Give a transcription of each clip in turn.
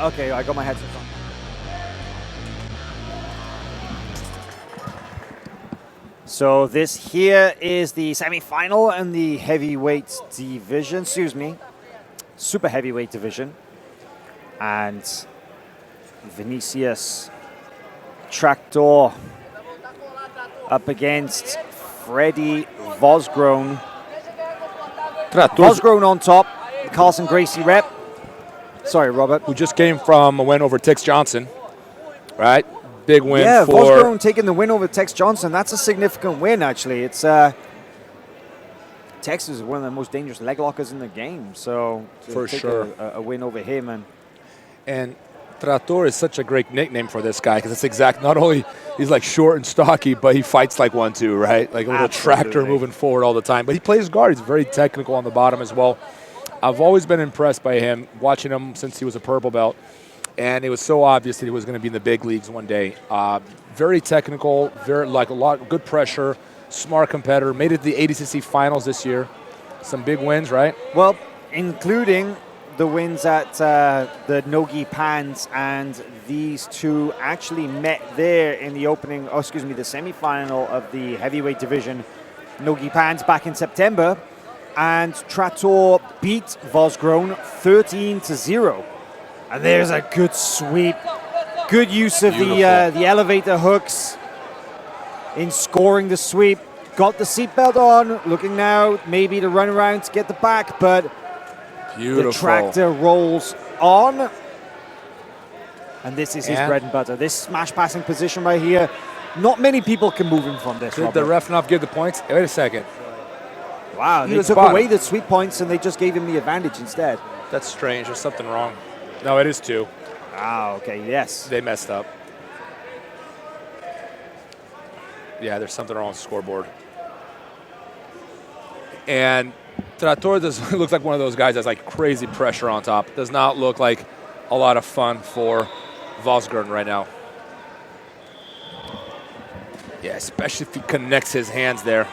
Okay, I got my headset on. So this here is the semi-final in the heavyweight division, super heavyweight division. And Vinicius Tractor up against Freddy Vosgro. Vosgro on top, Carlson Gracie rep. Sorry, Robert. Who just came from a win over Tex Johnson, right? Big win for... Vosgro taking the win over Tex Johnson. That's a significant win, actually. It's Tex is one of the most dangerous leg lockers in the game. So for sure, a win over him. And Trator is such a great nickname for this guy because it's exact. Not only he's like short and stocky, but he fights like one too, right? Like a little tractor moving forward all the time. But he plays guard. He's very technical on the bottom as well. I've always been impressed by him, watching him since he was a purple belt. And it was so obvious that he was going to be in the big leagues one day. Very technical, very like a lot of good pressure, smart competitor. Made it to the ADCC finals this year. Some big wins, right? Well, including the wins at the Nogi Pans, and these two actually met there in the opening, the semifinal of the heavyweight division, Nogi Pans, back in September. And Trator beat Vosgro 13-0. And there's a good sweep. Good use of the elevator hooks in scoring the sweep. Got the seatbelt on, looking now maybe to run around to get the back, but the tractor rolls on. And this is his bread and butter. This smash passing position right here. Not many people can move him from this. Did the ref not give the points? Wait a second. Wow, they took away the sweep points and they just gave him the advantage instead. That's strange. There's something wrong. No, it is 2. Ah, okay, yes. They messed up. Yeah, there's something wrong with the scoreboard. And Trator does look like one of those guys that's like crazy pressure on top. Does not look like a lot of fun for Vosgro right now. Yeah, especially if he connects his hands there.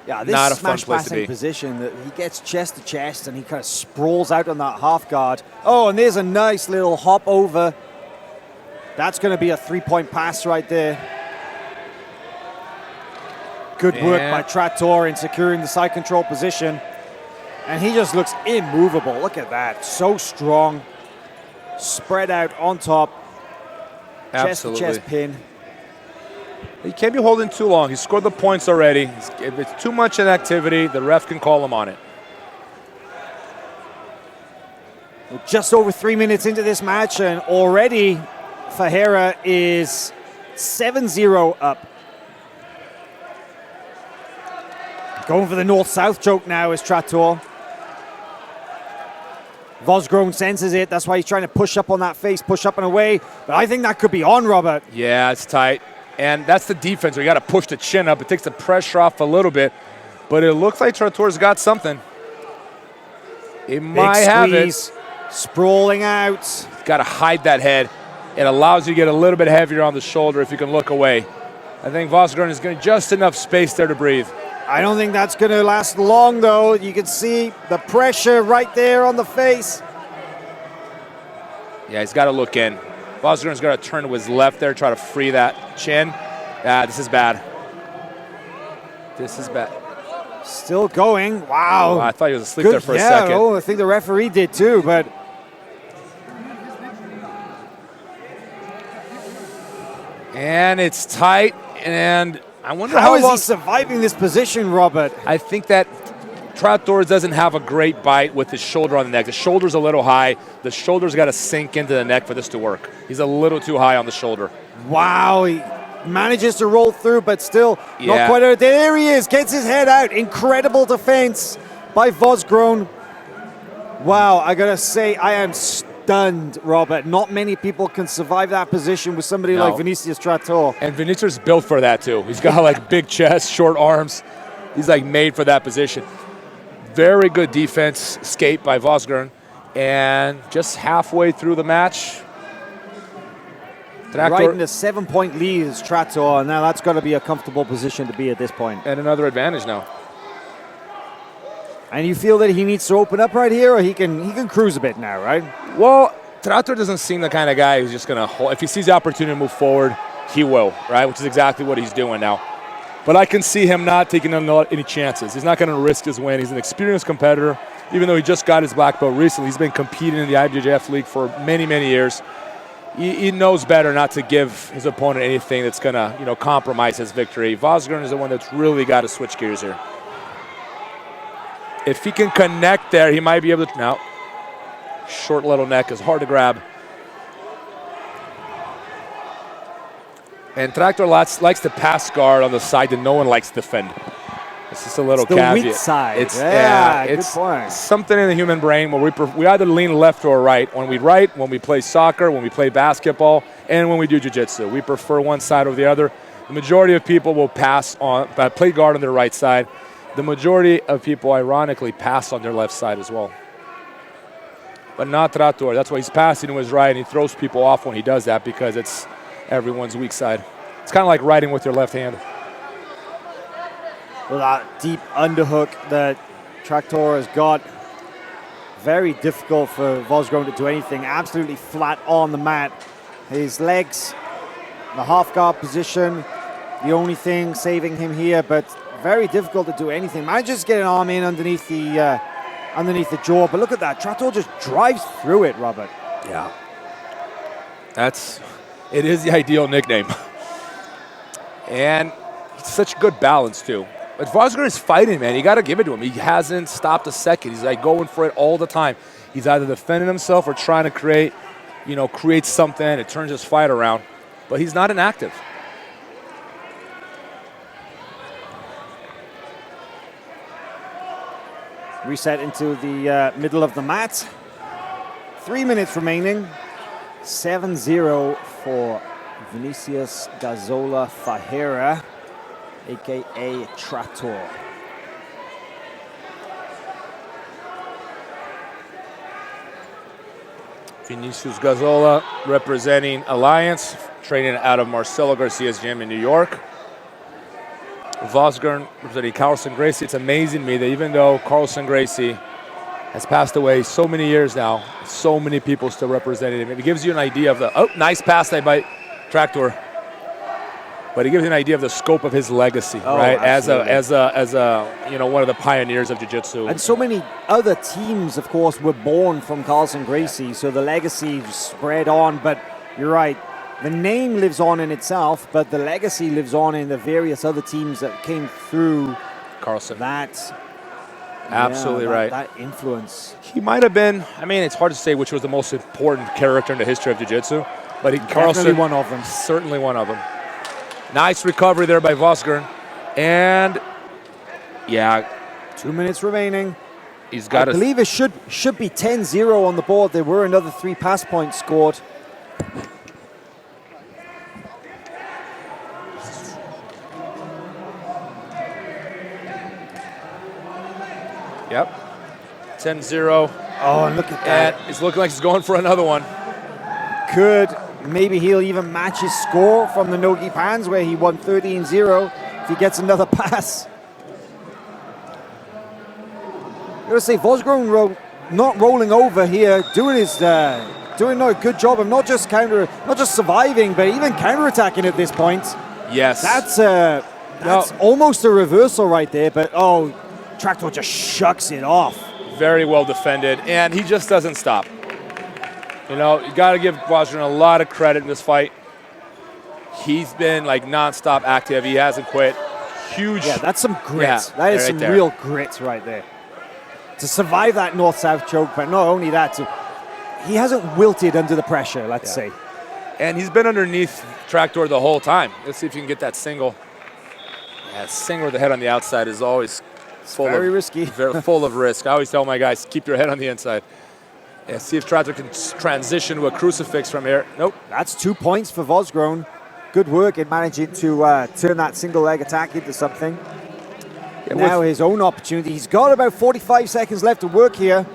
Yeah, this not a smash fun place passing to be. position that he gets chest to chest and he kind of sprawls out on that half guard. Oh, and there's a nice little hop over. That's going to be a 3-point pass right there. Good work by Trator in securing the side control position. And he just looks immovable. Look at that. So strong. Spread out on top. Absolutely. Chest to chest pin. He can't be holding too long. He scored the points already. If it's too much inactivity, the ref can call him on it. We're just over 3 minutes into this match, and already Ferreira is 7-0 up. Going for the north-south choke now is Trator. Vosgro senses it. That's why he's trying to push up on that face, push up and away. But I think that could be on, Robert. Yeah, it's tight. And that's the defense where you got to push the chin up. It takes the pressure off a little bit. But it looks like Trator's got something. It might have it. Sprawling out. Got to hide that head. It allows you to get a little bit heavier on the shoulder if you can look away. I think Vosgro is getting just enough space there to breathe. I don't think that's going to last long, though. You can see the pressure right there on the face. Yeah, he's got to look in. Vosgro's got to turn to his left there, try to free that chin. This is bad. This is bad. Still going. Wow. Oh, I thought he was asleep there for a second. Oh, I think the referee did too, but... And it's tight, and I wonder how is he surviving this position, Robert? I think that Trator doesn't have a great bite with his shoulder on the neck. The shoulder's a little high. The shoulder's got to sink into the neck for this to work. He's a little too high on the shoulder. Wow, he manages to roll through, but still not quite out. There he is, gets his head out. Incredible defense by Vosgro. Wow, I got to say, I am stunned, Robert. Not many people can survive that position with somebody like Vinicius Trator. And Vinicius is built for that, too. He's got like big chest, short arms. He's like made for that position. Very good defense escape by Vosgro. And just halfway through the match, right in a 7-point lead is Trator. Now that's got to be a comfortable position to be at this point. And another advantage now. And you feel that he needs to open up right here, or he can cruise a bit now, right? Well, Trattor doesn't seem the kind of guy who's just going to hold. If he sees the opportunity to move forward, he will, right? Which is exactly what he's doing now. But I can see him not taking any chances. He's not going to risk his win. He's an experienced competitor. Even though he just got his black belt recently, he's been competing in the IBJJF league for many, many years. He knows better not to give his opponent anything that's going to, compromise his victory. Vosgro is the one that's really got to switch gears here. If he can connect there, he might be able to. Now, short little neck is hard to grab. And Trattor likes to pass guard on the side that no one likes to defend. It's just a little caveat. The weak side. It's good point. Something in the human brain where we either lean left or right. When we play soccer, when we play basketball, and when we do jiu-jitsu. We prefer one side over the other. The majority of people will play guard on their right side. The majority of people, ironically, pass on their left side as well. But not Trattor. That's why he's passing to his right, and he throws people off when he does that because it's everyone's weak side. It's kind of like riding with your left hand. Well, that deep underhook that Trattor has got, very difficult for Vosgro to do anything. Absolutely flat on the mat. His legs, the half guard position, the only thing saving him here, but very difficult to do anything. Manages to get an arm in underneath the jaw, but look at that. Trattor just drives through it, Robert. Yeah. It is the ideal nickname. And such good balance, too. But Vosgro is fighting, man. You got to give it to him. He hasn't stopped a second. He's like going for it all the time. He's either defending himself or trying to create something. It turns his fight around. But he's not inactive. Reset into the middle of the mat. 3 minutes remaining. 7-0 for Vinicius Gazola Ferreira, a.k.a. Trattor. Vinicius Gazola representing Alliance, training out of Marcelo Garcia's gym in New York. Vosgro representing Carlson Gracie. It's amazing to me that even though Carlson Gracie has passed away so many years now, so many people still representing him. It gives you an idea of nice pass there by Trattor. But it gives you an idea of the scope of his legacy, right? Absolutely. As a one of the pioneers of jiu-jitsu. And so many other teams, of course, were born from Carlson Gracie, so the legacy spread on. But you're right, the name lives on in itself, but the legacy lives on in the various other teams that came through Carlson. Absolutely right. That influence. He might have been, it's hard to say which was the most important character in the history of jiu-jitsu, but Carlson, one of them. Certainly one of them. Nice recovery there by Vosgro. And, 2 minutes remaining. He's got I believe it should be 10-0 on the board. There were another 3 pass points scored. Yep. 10-0. Oh, and look at that. And it's looking like he's going for another one. Maybe he'll even match his score from the Nogi Pans where he won 13-0 if he gets another pass. I gotta say, Vosgro not rolling over here, doing a good job of not just surviving, but even counterattacking at this point. Yes. That's almost a reversal right there, but Trattor just shucks it off. Very well defended, and he just doesn't stop. You got to give Vosgro a lot of credit in this fight. He's been nonstop active. He hasn't quit. Huge. Yeah, that's some grit. Yeah, that is some real grit right there. To survive that north-south choke, but not only that, he hasn't wilted under the pressure, let's say. And he's been underneath Trattor the whole time. Let's see if you can get that single. Yeah, single with the head on the outside is always very risky. Full of risk. I always tell my guys, keep your head on the inside. Yeah, see if Trattor can transition to a crucifix from here. Nope. That's 2 points for Vosgro. Good work in managing to turn that single leg attack into something. Yeah, now his own opportunity. He's got about 45 seconds left to work here.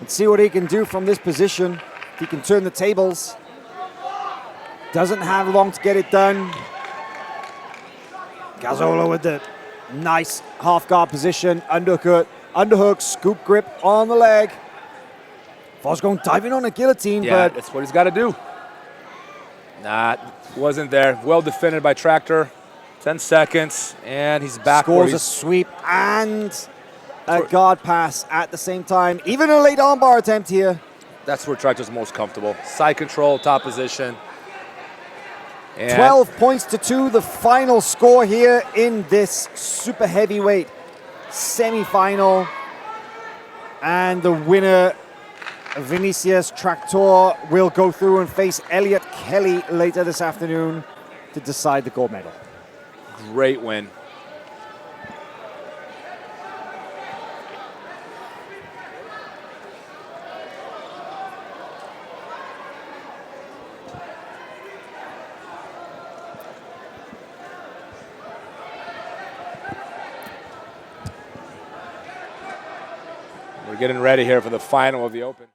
Let's see what he can do from this position. If he can turn the tables. Doesn't have long to get it done. Gazola with the nice half guard position. Underhook, scoop grip on the leg. Vosgro diving on a guillotine, Yeah, but that's what he's got to do. Nah, wasn't there. Well defended by Tractor. 10 seconds, and he's back. Scores a sweep and a guard pass at the same time. Even a late armbar attempt here. That's where Tractor's most comfortable. Side control, top position. And 12 points to 2, the final score here in this super heavyweight semifinal. And the winner, Vinicius Tractor, will go through and face Elliot Kelly later this afternoon to decide the gold medal. Great win. We're getting ready here for the final of the Open.